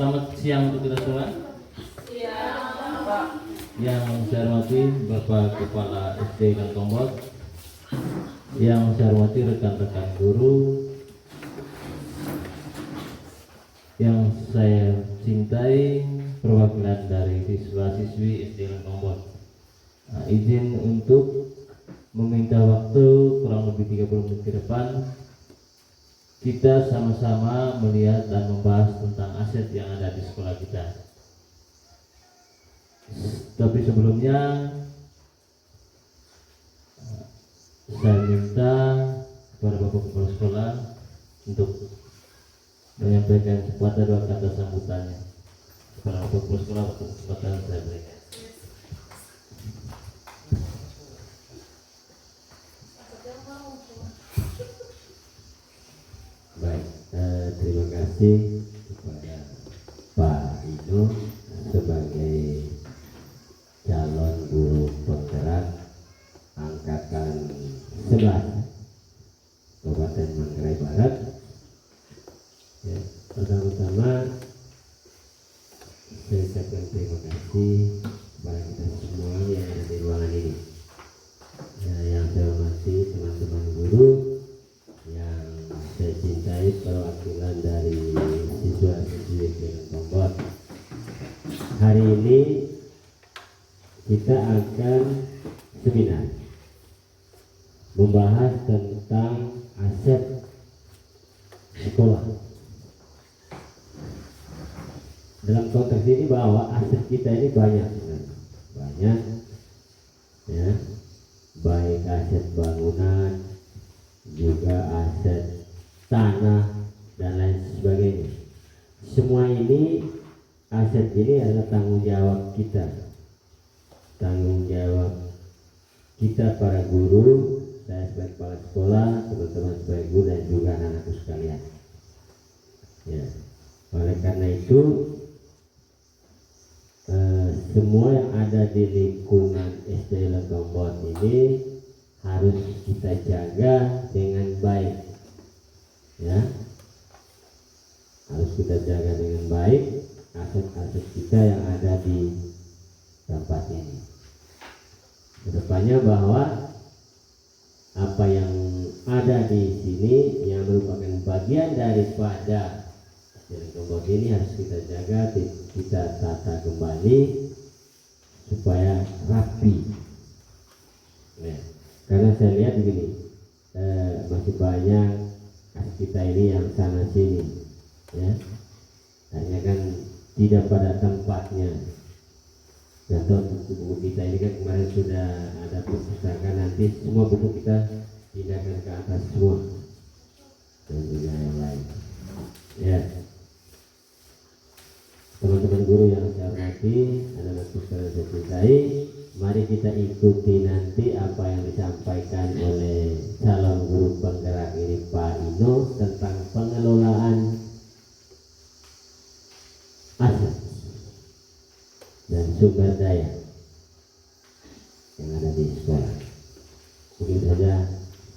Selamat siang untuk kita semua. Yang saya hormati Bapak Kepala SD Kangkombot, yang saya hormati rekan-rekan guru, yang saya cintai perwakilan dari siswa-siswi SD Kangkombot. Izin untuk meminta waktu kurang lebih 30 menit ke depan. Kita sama-sama melihat dan membahas tentang aset yang ada di sekolah kita. Tapi sebelumnya saya minta kepada Bapak Kepala Sekolah untuk menyampaikan sepatah dua kata sambutannya. Kepada Bapak Kepala Sekolah, waktu kesempatan saya berikan. Baik, terima kasih kepada Pak Ino sebagai calon guru penggerak angkatan 11 Kabupaten Manggarai Barat. Ya, pertama-tama saya ucapkan terima kasih kepada kita semua yang ada di ruangan ini. Ya, yang saya hormati teman-teman guru, yang saya cintai perwakilan dari siswa-siswi Kangkombot. Hari ini kita akan seminar membahas tentang aset sekolah. Dalam konteks ini bahwa aset kita ini banyak, ya, baik aset bangunan, juga aset tanah dan lain sebagainya. Semua ini, aset ini adalah tanggung jawab kita, para guru, saya sebagai kepala sekolah, teman-teman sebagai guru, dan juga anak-anakku sekalian. Ya, oleh karena itu semua yang ada di lingkungan SD Kangkombot ini harus kita jaga dengan baik, ya, harus kita jaga dengan baik aset-aset kita yang ada di tempat ini. Kedepannya bahwa apa yang ada di sini yang merupakan bagian daripada Kangkombot ini harus kita jaga, kita tata kembali supaya rapi. Nah, karena saya lihat begini, masih banyak aset kita ini yang sana sini, ya, hanya kan tidak pada tempatnya. Contoh buku kita ini kan kemarin sudah ada perpustakaan, nanti semua buku kita pindahkan ke atas semua, dan juga yang lain. Ya, teman-teman guru yang saya hormati, anak-anakku sekalian saya cintai, mari kita ikuti nanti apa yang disampaikan oleh calon guru penggerak ini, Pak Ino, tentang pengelolaan aset dan sumber daya yang ada di sekolah. Mungkin saja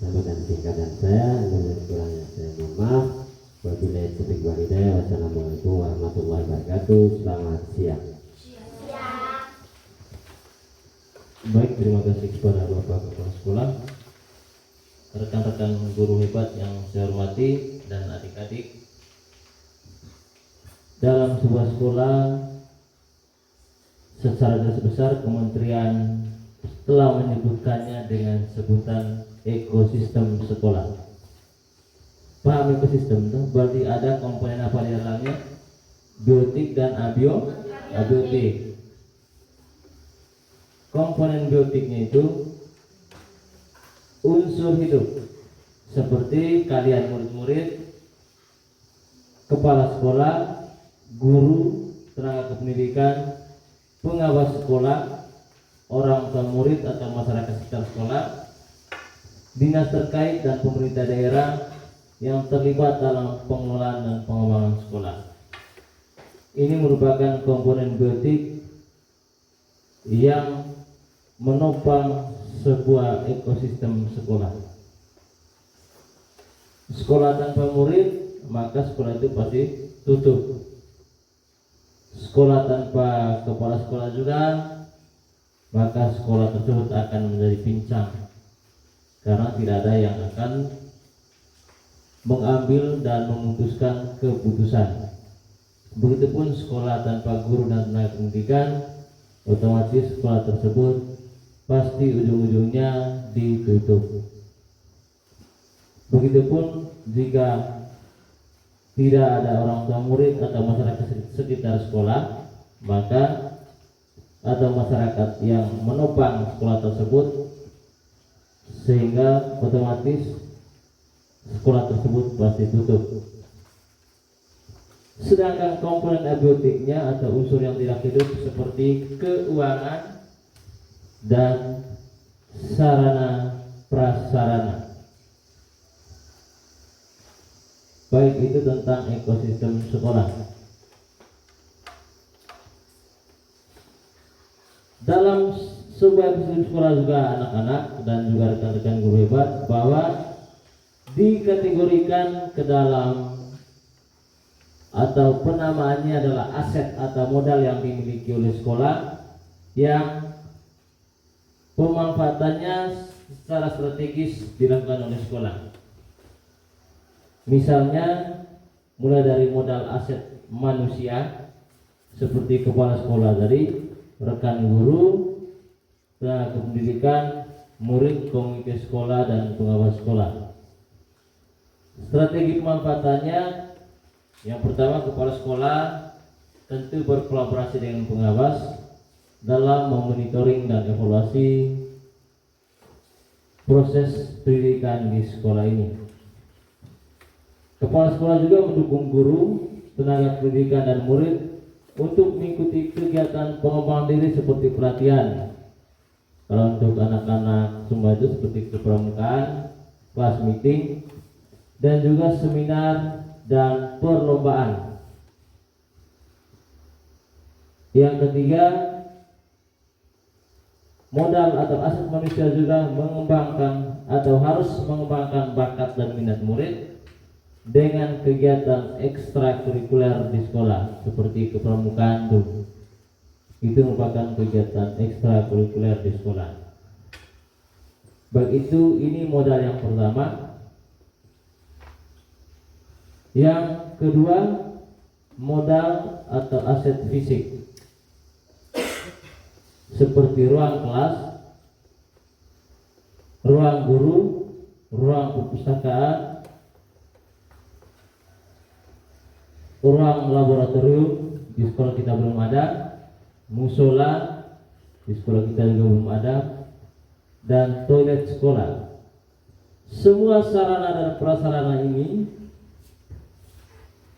sambutan singkatan saya, dan kurangnya saya mohon maaf. Wabillahi taufiq wal hidayah. Wassalamualaikum warahmatullahi wabarakatuh. Selamat siang. Baik, terima kasih kepada Bapak Kepala Sekolah, rekan-rekan guru hebat yang saya hormati, dan adik-adik. Dalam sebuah sekolah, secara garis besar kementerian telah menyebutkannya dengan sebutan ekosistem sekolah. Paham ekosistem itu? Berarti ada komponen apa di dalamnya? Biotik dan abiotik. Komponen biotiknya itu unsur hidup, seperti kalian murid-murid, kepala sekolah, guru, tenaga kependidikan, pengawas sekolah, orang tua murid atau masyarakat sekitar sekolah, dinas terkait dan pemerintah daerah yang terlibat dalam pengelolaan dan pengembangan sekolah. Ini merupakan komponen biotik yang menopang sebuah ekosistem sekolah. Sekolah tanpa murid, maka sekolah itu pasti tutup. sekolah tanpa kepala sekolah juga, maka sekolah tersebut akan menjadi pincang karena tidak ada yang akan mengambil dan memutuskan keputusan. Begitupun sekolah tanpa guru dan tenaga pendidikan, otomatis sekolah tersebut pasti ujung-ujungnya ditutup. Begitupun jika tidak ada orang tua murid atau masyarakat sekitar sekolah, maka atau masyarakat yang menopang sekolah tersebut, sehingga otomatis sekolah tersebut pasti tutup. Sedangkan komponen abiotiknya atau unsur yang tidak hidup seperti keuangan dan sarana prasarana, baik itu tentang ekosistem sekolah. Dalam sebuah ekosistem sekolah juga anak-anak dan juga rekan-rekan guru hebat bahwa dikategorikan ke dalam atau penamaannya adalah aset atau modal yang dimiliki oleh sekolah yang pemanfaatannya secara strategis dilakukan oleh sekolah. Misalnya mulai dari modal aset manusia seperti kepala sekolah tadi, rekan guru, tenaga pendidikan, murid, komite sekolah dan pengawas sekolah. Strategi pemanfaatannya, yang pertama, kepala sekolah tentu berkolaborasi dengan pengawas dalam memonitoring dan evaluasi proses pendidikan di sekolah ini. Kepala sekolah juga mendukung guru, tenaga pendidikan dan murid untuk mengikuti kegiatan pengembangan diri seperti pelatihan. Kalau untuk anak-anak semua itu seperti kepramukaan, kelas meeting, dan juga seminar dan perlombaan. Yang ketiga, modal atau aset manusia juga mengembangkan atau harus mengembangkan bakat dan minat murid dengan kegiatan ekstrakurikuler di sekolah seperti kepramukaan itu merupakan kegiatan ekstrakurikuler di sekolah. Baik itu, ini modal yang pertama. Yang kedua, modal atau aset fisik seperti ruang kelas, ruang guru, ruang perpustakaan, ruang laboratorium di sekolah kita belum ada, musola di sekolah kita juga belum ada, dan toilet sekolah. Semua sarana dan prasarana ini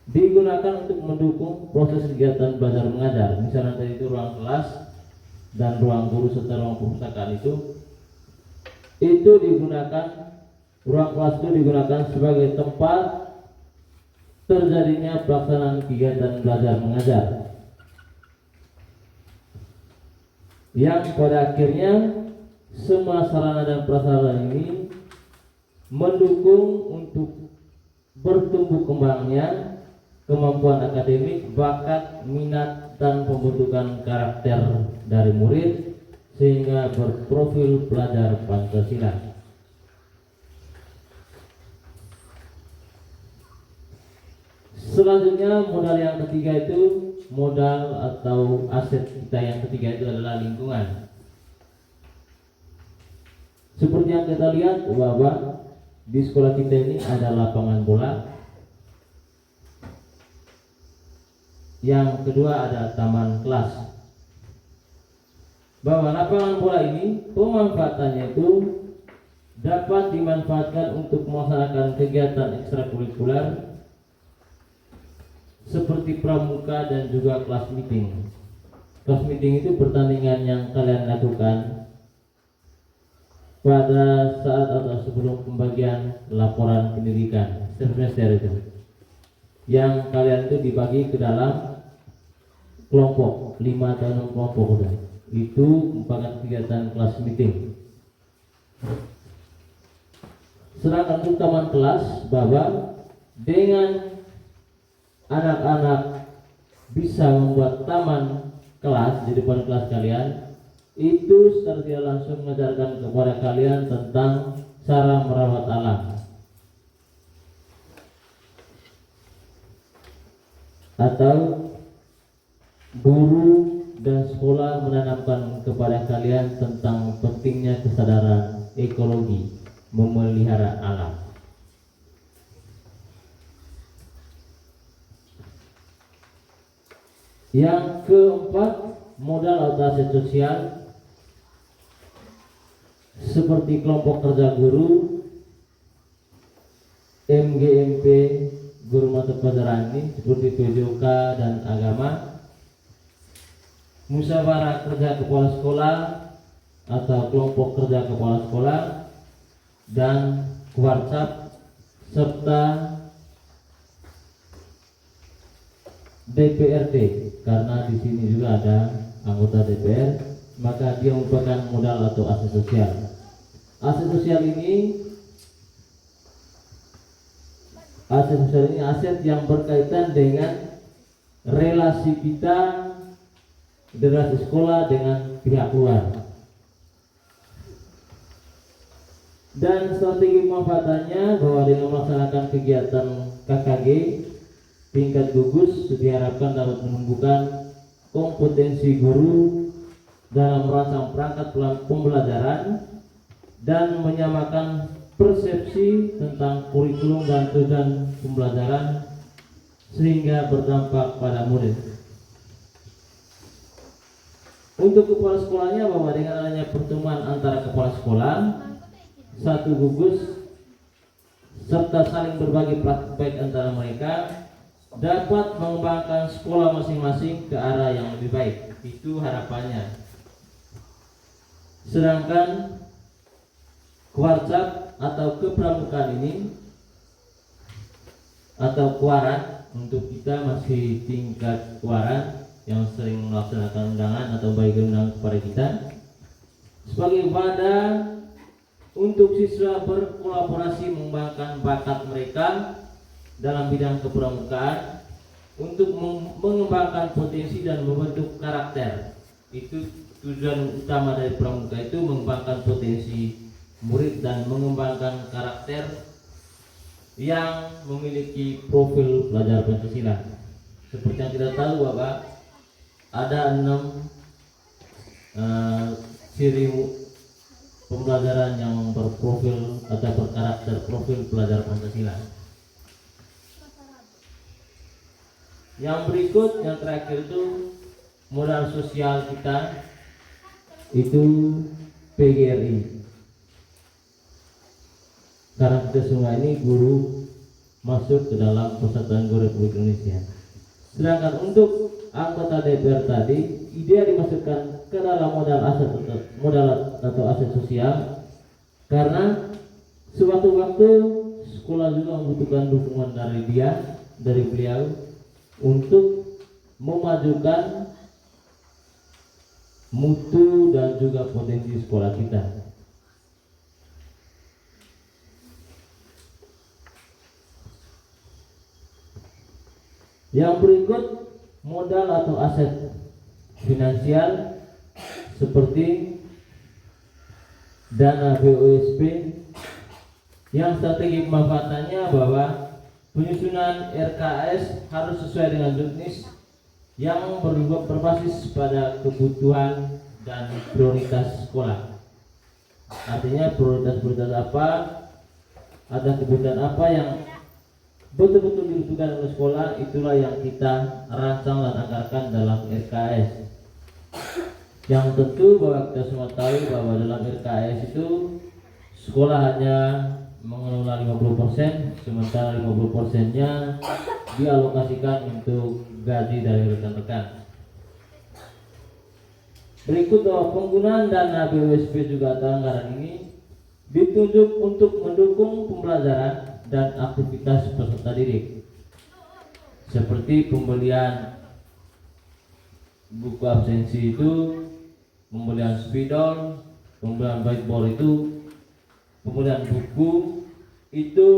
digunakan untuk mendukung proses kegiatan belajar mengajar. Misalnya tadi itu ruang kelas dan ruang guru serta ruang perpustakaan itu digunakan, ruang kelas itu digunakan sebagai tempat terjadinya pelaksanaan kegiatan belajar mengajar, yang pada akhirnya semua sarana dan prasarana ini mendukung untuk bertumbuh kembangnya kemampuan akademik, bakat, minat, dan pembentukan karakter dari murid sehingga berprofil pelajar Pancasila. Selanjutnya, modal yang ketiga itu, modal atau aset kita yang ketiga itu adalah lingkungan. Seperti yang kita lihat bahwa di sekolah kita ini ada lapangan bola. Yang kedua ada taman kelas. Bahwa lapangan bola ini pemanfaatannya itu dapat dimanfaatkan untuk melaksanakan kegiatan ekstrakurikuler seperti pramuka dan juga kelas meeting. Kelas meeting itu pertandingan yang kalian lakukan pada saat atau sebelum pembagian laporan pendidikan semester itu, yang kalian itu dibagi ke dalam kelompok 5 atau 6 kelompok udah. Itu merupakan kegiatan kelas meeting. Sedangkan untuk taman kelas, bahwa dengan anak-anak bisa bisa membuat taman kelas di depan kelas kalian, itu secara tidak langsung mengajarkan kepada kalian tentang cara merawat alam. Atau guru dan sekolah menanamkan kepada kalian tentang pentingnya kesadaran ekologi, memelihara alam. Yang keempat, modal atau aset sosial seperti kelompok kerja guru, MGMP, guru mata pelajaran ini seperti PJOK dan agama, musyawarah kerja kepala sekolah atau kelompok kerja kepala sekolah, dan WhatsApp, serta DPRD, karena di sini juga ada anggota DPR, maka dia merupakan modal atau aset sosial. Aset sosial ini aset yang berkaitan dengan relasi kita relasi sekolah dengan pihak luar. Dan strategi pemanfaatannya bahwa dengan melaksanakan kegiatan KKG tingkat gugus diharapkan dapat menumbuhkan kompetensi guru dalam merancang perangkat pembelajaran dan menyamakan persepsi tentang kurikulum dan tujuan pembelajaran sehingga berdampak pada murid. Untuk kepala sekolahnya bahwa dengan adanya pertemuan antara kepala sekolah, satu gugus serta saling berbagi praktek antara mereka dapat mengembangkan sekolah masing-masing ke arah yang lebih baik. Itu harapannya. Sedangkan kuarcap atau kepramukaan ini atau kuaran, untuk kita masih tingkat kuaran yang sering melaksanakan undangan atau bagi undangan kepada kita sebagai wadah untuk siswa berkolaborasi mengembangkan bakat mereka dalam bidang kepramukaan untuk mengembangkan potensi dan membentuk karakter. Itu tujuan utama dari pramuka, itu mengembangkan potensi murid dan mengembangkan karakter yang memiliki profil pelajar Pancasila. Seperti yang kita tahu Bapak, ada 6 ciri pembelajaran yang berprofil atau berkarakter profil pelajar Pancasila. Yang berikut, yang terakhir itu modal sosial kita, itu PGRI. Karena kita semua ini guru masuk ke dalam Persatuan Guru Republik Indonesia. Sedangkan untuk anggota DPR tadi, dia dimasukkan ke dalam modal atau aset sosial karena suatu waktu sekolah juga membutuhkan dukungan dari beliau untuk memajukan mutu dan juga potensi sekolah kita. Yang berikut modal atau aset finansial seperti dana BOSP yang strategi pemanfaatannya bahwa penyusunan RKS harus sesuai dengan juknis yang berbasis pada kebutuhan dan prioritas sekolah. Artinya prioritas apa, ada kebutuhan apa yang betul-betul dibutuhkan oleh sekolah, itulah yang kita rancang dan anggarkan dalam RKS. Yang tentu bahwa kita semua tahu bahwa dalam RKS itu sekolah hanya mengelola 50%, sementara 50%-nya dialokasikan untuk gaji dari rekan-rekan. Berikut bahwa penggunaan dana BOSP juga atau anggaran ini ditunjuk untuk mendukung pembelajaran dan aktivitas peserta didik, seperti pembelian buku absensi itu, pembelian spidol, pembelian whiteboard itu, pembelian buku itu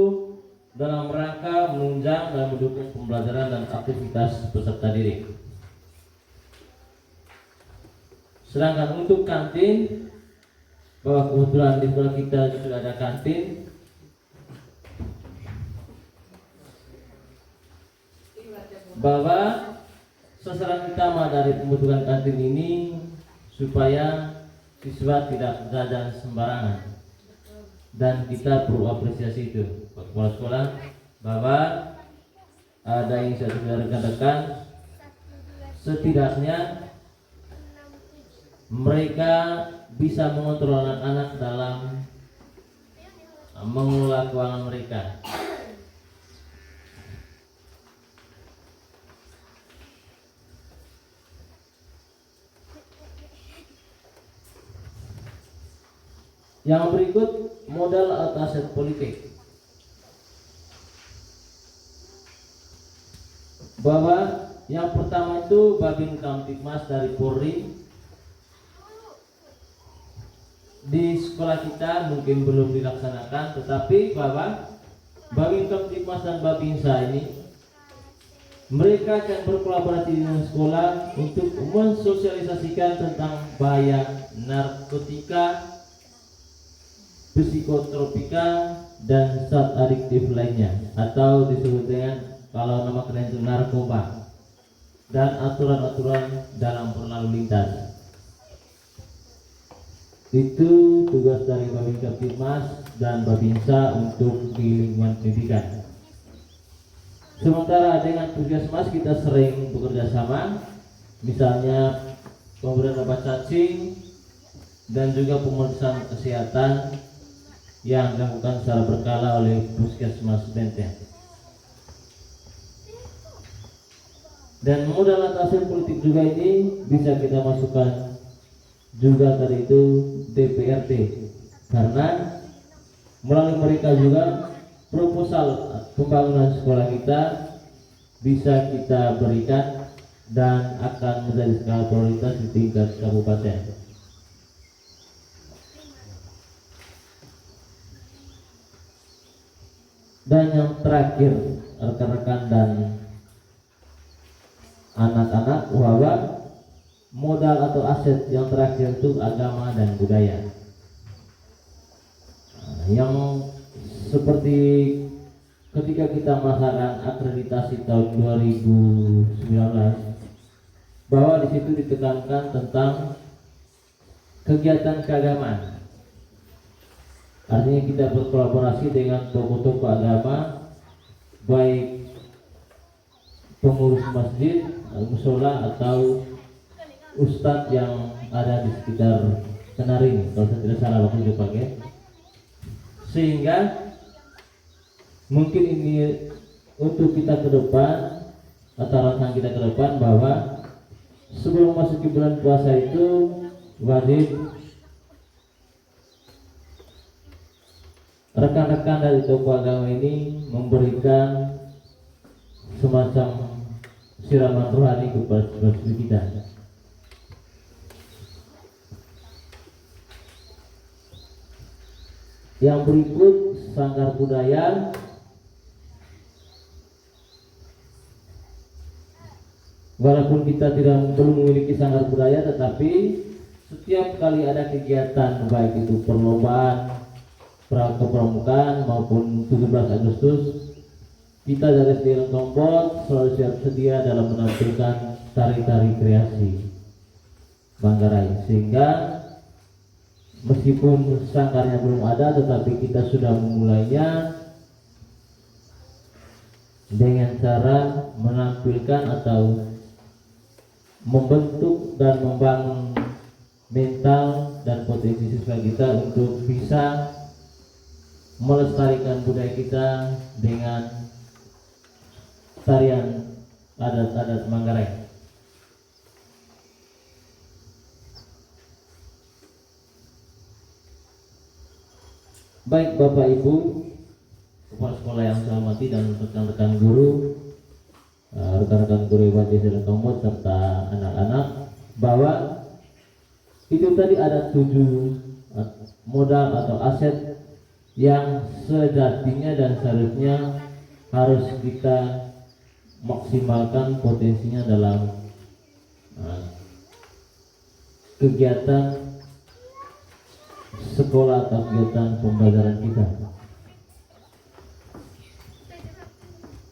dalam rangka menunjang dan mendukung pembelajaran dan aktivitas peserta didik. Sedangkan untuk kantin, bahwa kebetulan di sekolah kita sudah ada kantin, bahwa sasaran utama dari pembentukan kantin ini supaya siswa tidak jajan sembarangan, dan kita perlu apresiasi itu Pak Kepala Sekolah, bahwa ada inisiatif dari rekan-rekan, setidaknya mereka bisa mengontrol anak-anak dalam mengelola keuangan mereka. Yang berikut, modal atau aset politik. Bahwa yang pertama itu Babin Kamtibmas dari Polri. Di sekolah kita mungkin belum dilaksanakan, tetapi bahwa Babin Kamtibmas dan Babinsa ini mereka akan berkolaborasi dengan sekolah untuk mensosialisasikan tentang bahaya narkotika, psikotropika, dan zat adiktif lainnya, atau disebut dengan, kalau nama keren itu, narkoba, dan aturan-aturan dalam berlalu lintas. Itu tugas dari Babin Kamtibmas dan Babinsa untuk di lingkungan pendidikan. Sementara dengan Puskesmas kita sering bekerja sama, misalnya pemberian obat cacing dan juga pemeriksaan kesehatan yang dilakukan secara berkala oleh Puskesmas Benteng. Dan modal atau aset politik juga ini bisa kita masukkan juga tadi itu DPRD, karena melalui mereka juga proposal pembangunan sekolah kita bisa kita berikan dan akan menjadi skala prioritas di tingkat kabupaten. Dan yang terakhir, rekan-rekan dan anak-anak, bahwa modal atau aset yang terakhir itu agama dan budaya. Yang seperti ketika kita melaksanakan akreditasi tahun 2019, bahwa di situ ditekankan tentang kegiatan keagamaan. Artinya kita berkolaborasi dengan tokoh-tokoh agama, baik pengurus masjid, musola, atau ustadz yang ada di sekitar Senaring, kalau saya tidak salah waktu itu pakai. Sehingga mungkin ini untuk kita ke depan, atau rencana kita ke depan, bahwa sebelum masuk ke bulan puasa itu wajib rekan-rekan dari tokoh agama ini memberikan semacam siraman rohani kepada siswa kita. Yang berikut, sanggar budaya. Walaupun kita belum memiliki sanggar budaya, tetapi setiap kali ada kegiatan, baik itu perlombaan, kepramukaan maupun 17 Agustus, kita dari SD Tombol selalu siap sedia dalam menampilkan tari-tari kreasi Manggarai, sehingga meskipun sanggarnya belum ada, tetapi kita sudah memulainya dengan cara menampilkan atau membentuk dan membangun mental dan potensi siswa kita untuk bisa melestarikan budaya kita dengan tarian adat-adat Manggarai. Baik Bapak Ibu kepala sekolah yang saya hormati dan rekan-rekan guru, rekan-rekan guru Desa Tombol serta anak-anak, bahwa itu tadi ada 7 modal atau aset yang sejatinya dan seharusnya harus kita maksimalkan potensinya dalam kegiatan sekolah atau kegiatan pembelajaran kita.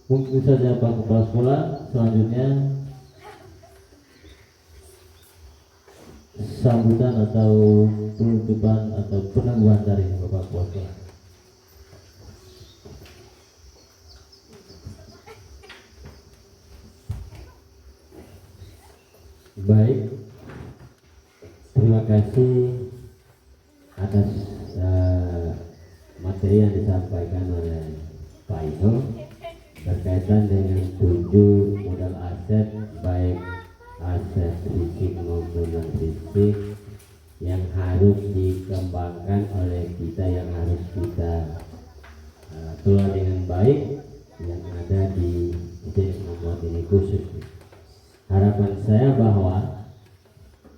Mungkin saja Pak Kepala Sekolah selanjutnya sambutan atau penutupan atau penangguhan dari Bapak Kepala Sekolah. Baik, terima kasih atas materi yang disampaikan oleh Pak Ino berkaitan dengan 7 modal aset, baik aset fisik maupun non fisik yang harus dikembangkan oleh kita, yang harus kita kelola dengan baik, yang ada di izin membuat ini khusus. Harapan saya bahwa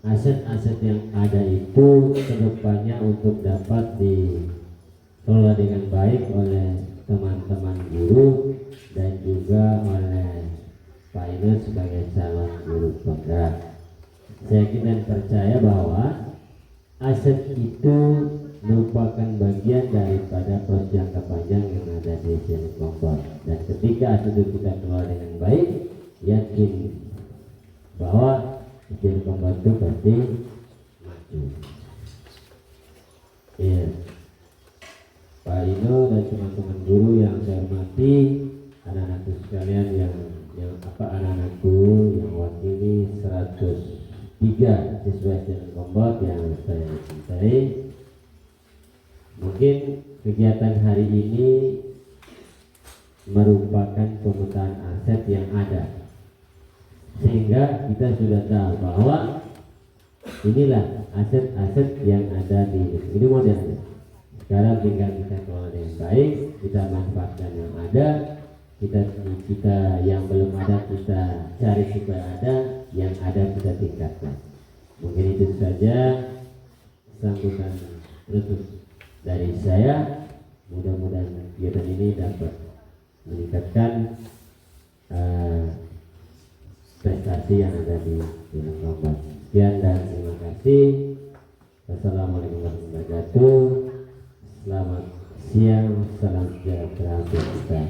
aset-aset yang ada itu kedepannya untuk dapat dikelola dengan baik oleh teman-teman guru dan juga oleh Pak Ino sebagai calon guru penggerak. Saya yakin dan percaya bahwa aset itu merupakan bagian daripada proses jangka panjang yang ada di sini Kompor. Dan ketika aset itu kita kelola dengan baik, yakin bahwa izin Kompor itu pasti maju. Ya, Pak Ino dan teman-teman guru yang saya hormati, anak-anakku sekalian yang anak-anakku yang wakili 103 siswa izin Kompor yang saya cintai. Mungkin kegiatan hari ini merupakan pemetaan aset yang ada, sehingga kita sudah tahu bahwa inilah aset-aset yang ada di ini modelnya. Sekarang tinggal kita kelola dengan baik, kita manfaatkan yang ada, kita yang belum ada kita cari supaya ada, yang ada kita tingkatkan. Mungkin itu saja sambutan tutup dari saya. Mudah-mudahan kegiatan ini dapat meningkatkan prestasi yang ada di dalam Kompor. Sekian dan terima kasih. Wassalamualaikum warahmatullahi wabarakatuh. Selamat siang, salam sejahtera untuk kita.